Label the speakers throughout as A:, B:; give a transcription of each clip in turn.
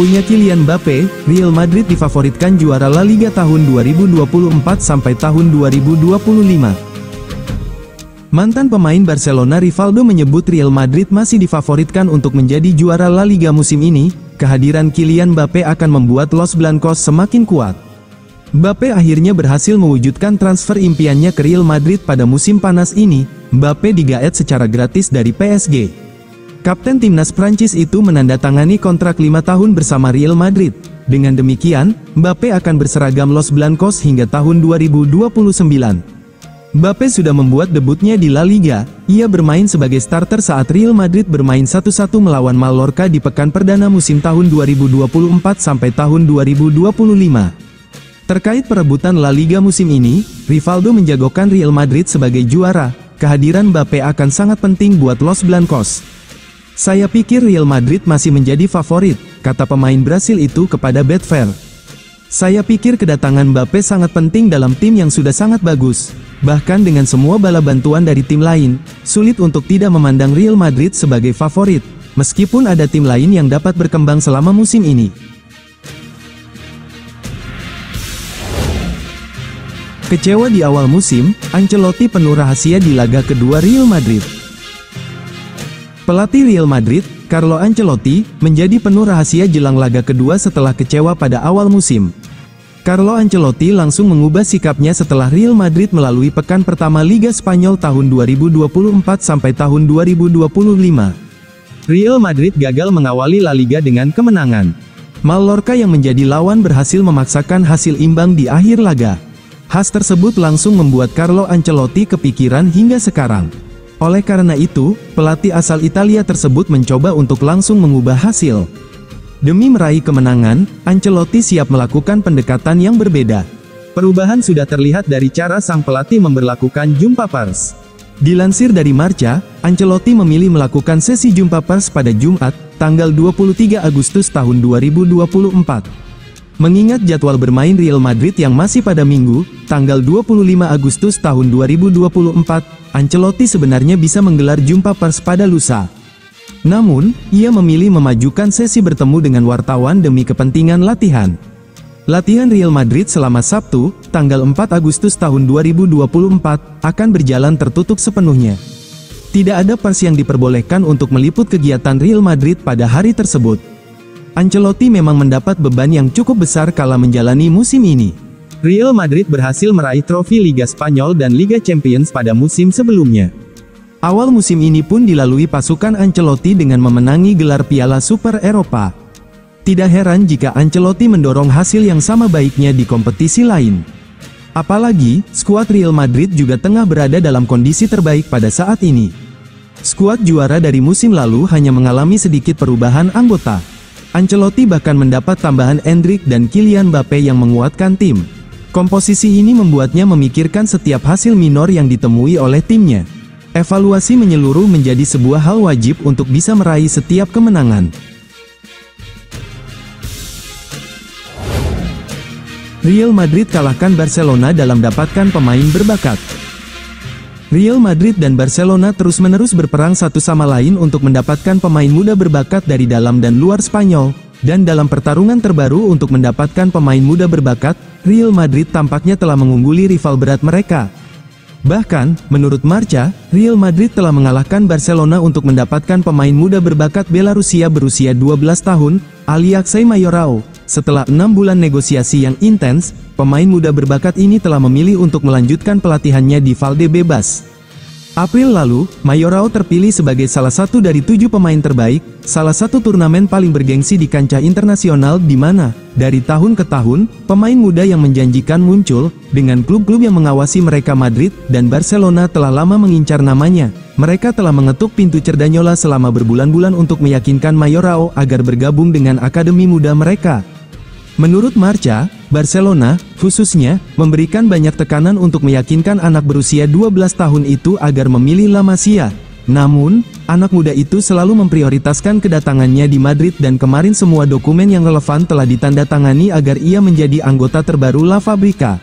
A: Punya Kylian Mbappe, Real Madrid difavoritkan juara La Liga tahun 2024 sampai tahun 2025. Mantan pemain Barcelona Rivaldo menyebut Real Madrid masih difavoritkan untuk menjadi juara La Liga musim ini. Kehadiran Kylian Mbappe akan membuat Los Blancos semakin kuat. Mbappe akhirnya berhasil mewujudkan transfer impiannya ke Real Madrid pada musim panas ini. Mbappe digaet secara gratis dari PSG. Kapten timnas Prancis itu menandatangani kontrak 5 tahun bersama Real Madrid. Dengan demikian, Mbappe akan berseragam Los Blancos hingga tahun 2029. Mbappe sudah membuat debutnya di La Liga. Ia bermain sebagai starter saat Real Madrid bermain 1-1 melawan Mallorca di pekan perdana musim tahun 2024 sampai tahun 2025. Terkait perebutan La Liga musim ini, Rivaldo menjagokan Real Madrid sebagai juara. Kehadiran Mbappe akan sangat penting buat Los Blancos. Saya pikir Real Madrid masih menjadi favorit, kata pemain Brasil itu kepada Betfair. Saya pikir kedatangan Mbappe sangat penting dalam tim yang sudah sangat bagus. Bahkan dengan semua bala bantuan dari tim lain, sulit untuk tidak memandang Real Madrid sebagai favorit, meskipun ada tim lain yang dapat berkembang selama musim ini. Kecewa di awal musim, Ancelotti penuh rahasia di laga kedua Real Madrid. Pelatih Real Madrid, Carlo Ancelotti, menjadi penuh rahasia jelang laga kedua setelah kecewa pada awal musim. Carlo Ancelotti langsung mengubah sikapnya setelah Real Madrid melalui pekan pertama Liga Spanyol tahun 2024 sampai tahun 2025. Real Madrid gagal mengawali La Liga dengan kemenangan. Mallorca yang menjadi lawan berhasil memaksakan hasil imbang di akhir laga. Khas tersebut langsung membuat Carlo Ancelotti kepikiran hingga sekarang. Oleh karena itu, pelatih asal Italia tersebut mencoba untuk langsung mengubah hasil. Demi meraih kemenangan, Ancelotti siap melakukan pendekatan yang berbeda. Perubahan sudah terlihat dari cara sang pelatih memberlakukan jumpa pers. Dilansir dari Marca, Ancelotti memilih melakukan sesi jumpa pers pada Jumat, tanggal 23 Agustus tahun 2024. Mengingat jadwal bermain Real Madrid yang masih pada Minggu, tanggal 25 Agustus tahun 2024, Ancelotti sebenarnya bisa menggelar jumpa pers pada lusa. Namun, ia memilih memajukan sesi bertemu dengan wartawan demi kepentingan latihan. Latihan Real Madrid selama Sabtu, tanggal 4 Agustus tahun 2024, akan berjalan tertutup sepenuhnya. Tidak ada pers yang diperbolehkan untuk meliput kegiatan Real Madrid pada hari tersebut. Ancelotti memang mendapat beban yang cukup besar kala menjalani musim ini. Real Madrid berhasil meraih trofi Liga Spanyol dan Liga Champions pada musim sebelumnya. Awal musim ini pun dilalui pasukan Ancelotti dengan memenangi gelar Piala Super Eropa. Tidak heran jika Ancelotti mendorong hasil yang sama baiknya di kompetisi lain. Apalagi, skuad Real Madrid juga tengah berada dalam kondisi terbaik pada saat ini. Skuad juara dari musim lalu hanya mengalami sedikit perubahan anggota. Ancelotti bahkan mendapat tambahan Endrick dan Kylian Mbappe yang menguatkan tim. Komposisi ini membuatnya memikirkan setiap hasil minor yang ditemui oleh timnya. Evaluasi menyeluruh menjadi sebuah hal wajib untuk bisa meraih setiap kemenangan. Real Madrid kalahkan Barcelona dalam dapatkan pemain berbakat. Real Madrid dan Barcelona terus-menerus berperang satu sama lain untuk mendapatkan pemain muda berbakat dari dalam dan luar Spanyol, dan dalam pertarungan terbaru untuk mendapatkan pemain muda berbakat, Real Madrid tampaknya telah mengungguli rival berat mereka. Bahkan, menurut Marca, Real Madrid telah mengalahkan Barcelona untuk mendapatkan pemain muda berbakat Belarusia berusia 12 tahun, Alexei Mayorao. Setelah 6 bulan negosiasi yang intens, pemain muda berbakat ini telah memilih untuk melanjutkan pelatihannya di Valdebebas. April lalu, Mayorao terpilih sebagai salah satu dari 7 pemain terbaik, salah satu turnamen paling bergengsi di kancah internasional di mana, dari tahun ke tahun, pemain muda yang menjanjikan muncul, dengan klub-klub yang mengawasi mereka Madrid dan Barcelona telah lama mengincar namanya. Mereka telah mengetuk pintu Cerdanyola selama berbulan-bulan untuk meyakinkan Mayorao agar bergabung dengan akademi muda mereka. Menurut Marca, Barcelona, khususnya, memberikan banyak tekanan untuk meyakinkan anak berusia 12 tahun itu agar memilih La Masia. Namun, anak muda itu selalu memprioritaskan kedatangannya di Madrid dan kemarin semua dokumen yang relevan telah ditandatangani agar ia menjadi anggota terbaru La Fabrica.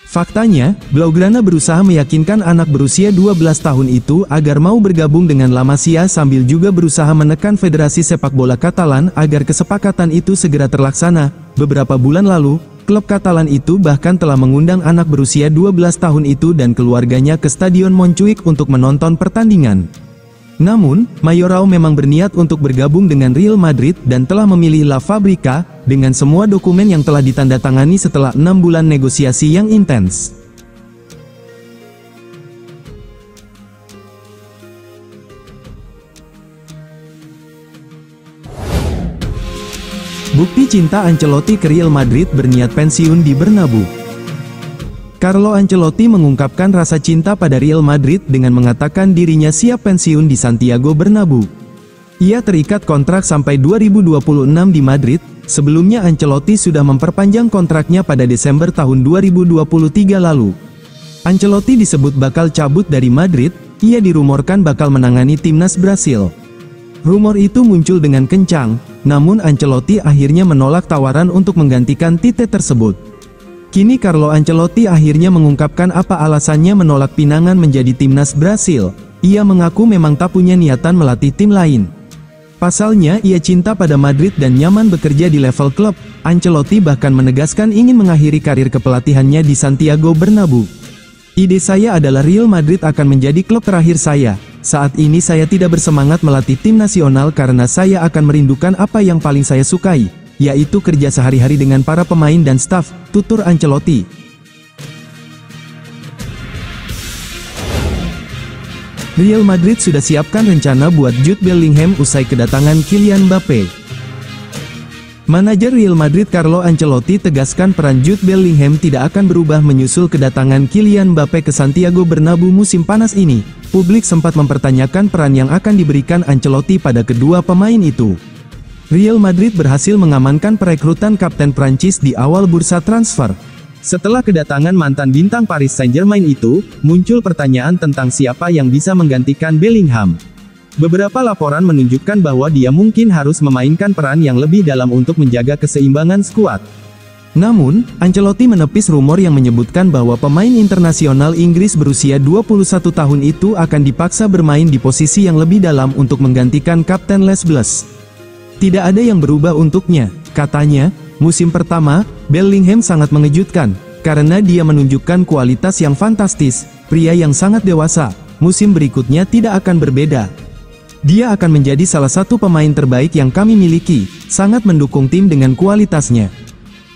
A: Faktanya, Blaugrana berusaha meyakinkan anak berusia 12 tahun itu agar mau bergabung dengan La Masia sambil juga berusaha menekan Federasi Sepak Bola Katalan agar kesepakatan itu segera terlaksana. Beberapa bulan lalu, klub Katalan itu bahkan telah mengundang anak berusia 12 tahun itu dan keluarganya ke Stadion Montjuïc untuk menonton pertandingan. Namun, Mayoral memang berniat untuk bergabung dengan Real Madrid dan telah memilih La Fabrica, dengan semua dokumen yang telah ditandatangani setelah 6 bulan negosiasi yang intens. Bukti cinta Ancelotti ke Real Madrid berniat pensiun di Bernabeu. Carlo Ancelotti mengungkapkan rasa cinta pada Real Madrid dengan mengatakan dirinya siap pensiun di Santiago Bernabeu. Ia terikat kontrak sampai 2026 di Madrid. Sebelumnya Ancelotti sudah memperpanjang kontraknya pada Desember tahun 2023 lalu. Ancelotti disebut bakal cabut dari Madrid. Ia dirumorkan bakal menangani timnas Brasil. Rumor itu muncul dengan kencang, namun Ancelotti akhirnya menolak tawaran untuk menggantikan Tite tersebut. Kini Carlo Ancelotti akhirnya mengungkapkan apa alasannya menolak pinangan menjadi timnas Brasil. Ia mengaku memang tak punya niatan melatih tim lain. Pasalnya ia cinta pada Madrid dan nyaman bekerja di level klub. Ancelotti bahkan menegaskan ingin mengakhiri karir kepelatihannya di Santiago Bernabeu. Ide saya adalah Real Madrid akan menjadi klub terakhir saya. Saat ini saya tidak bersemangat melatih tim nasional karena saya akan merindukan apa yang paling saya sukai, yaitu kerja sehari-hari dengan para pemain dan staf, tutur Ancelotti. Real Madrid sudah siapkan rencana buat Jude Bellingham usai kedatangan Kylian Mbappe. Manajer Real Madrid Carlo Ancelotti tegaskan peran Jude Bellingham tidak akan berubah menyusul kedatangan Kylian Mbappe ke Santiago Bernabeu musim panas ini. Publik sempat mempertanyakan peran yang akan diberikan Ancelotti pada kedua pemain itu. Real Madrid berhasil mengamankan perekrutan kapten Prancis di awal bursa transfer. Setelah kedatangan mantan bintang Paris Saint-Germain itu, muncul pertanyaan tentang siapa yang bisa menggantikan Bellingham. Beberapa laporan menunjukkan bahwa dia mungkin harus memainkan peran yang lebih dalam untuk menjaga keseimbangan skuad. Namun, Ancelotti menepis rumor yang menyebutkan bahwa pemain internasional Inggris berusia 21 tahun itu akan dipaksa bermain di posisi yang lebih dalam untuk menggantikan Kapten Les Bleus. Tidak ada yang berubah untuknya, katanya. Musim pertama, Bellingham sangat mengejutkan, karena dia menunjukkan kualitas yang fantastis, pria yang sangat dewasa. Musim berikutnya tidak akan berbeda. Dia akan menjadi salah satu pemain terbaik yang kami miliki, sangat mendukung tim dengan kualitasnya.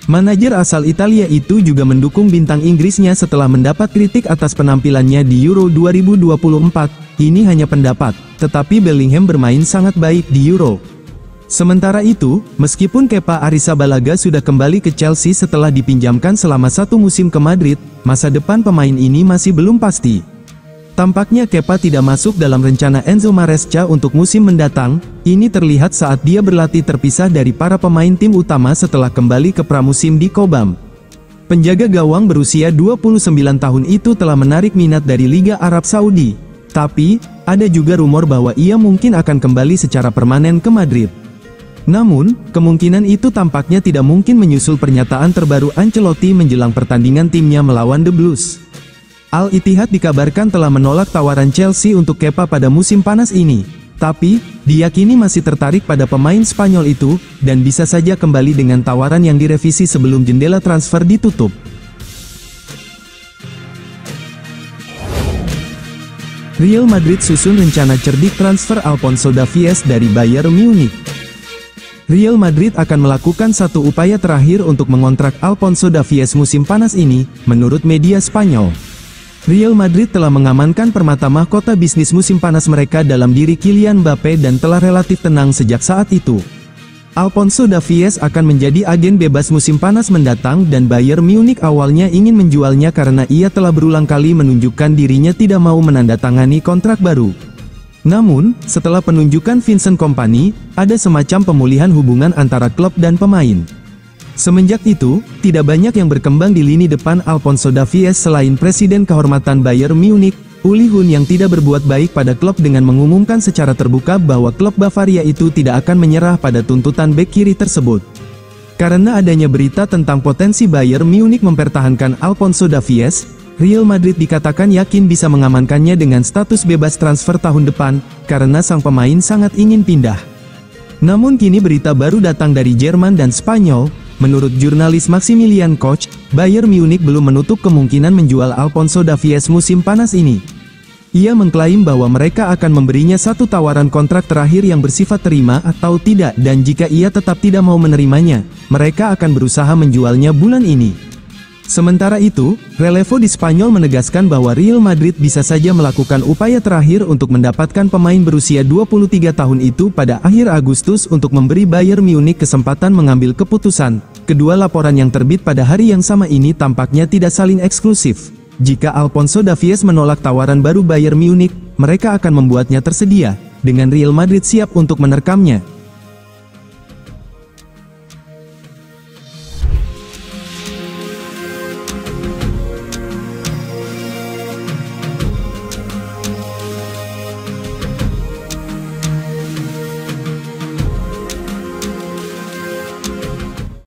A: Manajer asal Italia itu juga mendukung bintang Inggrisnya setelah mendapat kritik atas penampilannya di Euro 2024. Ini hanya pendapat, tetapi Bellingham bermain sangat baik di Euro. Sementara itu, meskipun Kepa Arrizabalaga sudah kembali ke Chelsea setelah dipinjamkan selama satu musim ke Madrid, masa depan pemain ini masih belum pasti. Tampaknya Kepa tidak masuk dalam rencana Enzo Maresca untuk musim mendatang. Ini terlihat saat dia berlatih terpisah dari para pemain tim utama setelah kembali ke pramusim di Cobham. Penjaga gawang berusia 29 tahun itu telah menarik minat dari Liga Arab Saudi. Tapi, ada juga rumor bahwa ia mungkin akan kembali secara permanen ke Madrid. Namun, kemungkinan itu tampaknya tidak mungkin menyusul pernyataan terbaru Ancelotti menjelang pertandingan timnya melawan The Blues. Al-Ittihad dikabarkan telah menolak tawaran Chelsea untuk Kepa pada musim panas ini. Tapi, diyakini masih tertarik pada pemain Spanyol itu, dan bisa saja kembali dengan tawaran yang direvisi sebelum jendela transfer ditutup. Real Madrid susun rencana cerdik transfer Alphonso Davies dari Bayern Munich. Real Madrid akan melakukan satu upaya terakhir untuk mengontrak Alphonso Davies musim panas ini, menurut media Spanyol. Real Madrid telah mengamankan permata mahkota bisnis musim panas mereka dalam diri Kylian Mbappe dan telah relatif tenang sejak saat itu. Alphonso Davies akan menjadi agen bebas musim panas mendatang dan Bayern Munich awalnya ingin menjualnya karena ia telah berulang kali menunjukkan dirinya tidak mau menandatangani kontrak baru. Namun, setelah penunjukan Vincent Kompany, ada semacam pemulihan hubungan antara klub dan pemain. Semenjak itu, tidak banyak yang berkembang di lini depan Alphonso Davies selain Presiden Kehormatan Bayern Munich, Uli Hun yang tidak berbuat baik pada klub dengan mengumumkan secara terbuka bahwa klub Bavaria itu tidak akan menyerah pada tuntutan bek kiri tersebut. Karena adanya berita tentang potensi Bayern Munich mempertahankan Alphonso Davies, Real Madrid dikatakan yakin bisa mengamankannya dengan status bebas transfer tahun depan, karena sang pemain sangat ingin pindah. Namun kini berita baru datang dari Jerman dan Spanyol. Menurut jurnalis Maximilian Koch, Bayern Munich belum menutup kemungkinan menjual Alphonso Davies musim panas ini. Ia mengklaim bahwa mereka akan memberinya satu tawaran kontrak terakhir yang bersifat terima atau tidak, dan jika ia tetap tidak mau menerimanya, mereka akan berusaha menjualnya bulan ini. Sementara itu, Relevo di Spanyol menegaskan bahwa Real Madrid bisa saja melakukan upaya terakhir untuk mendapatkan pemain berusia 23 tahun itu pada akhir Agustus untuk memberi Bayern Munich kesempatan mengambil keputusan. Kedua laporan yang terbit pada hari yang sama ini tampaknya tidak saling eksklusif. Jika Alphonso Davies menolak tawaran baru Bayern Munich, mereka akan membuatnya tersedia, dengan Real Madrid siap untuk menerkamnya.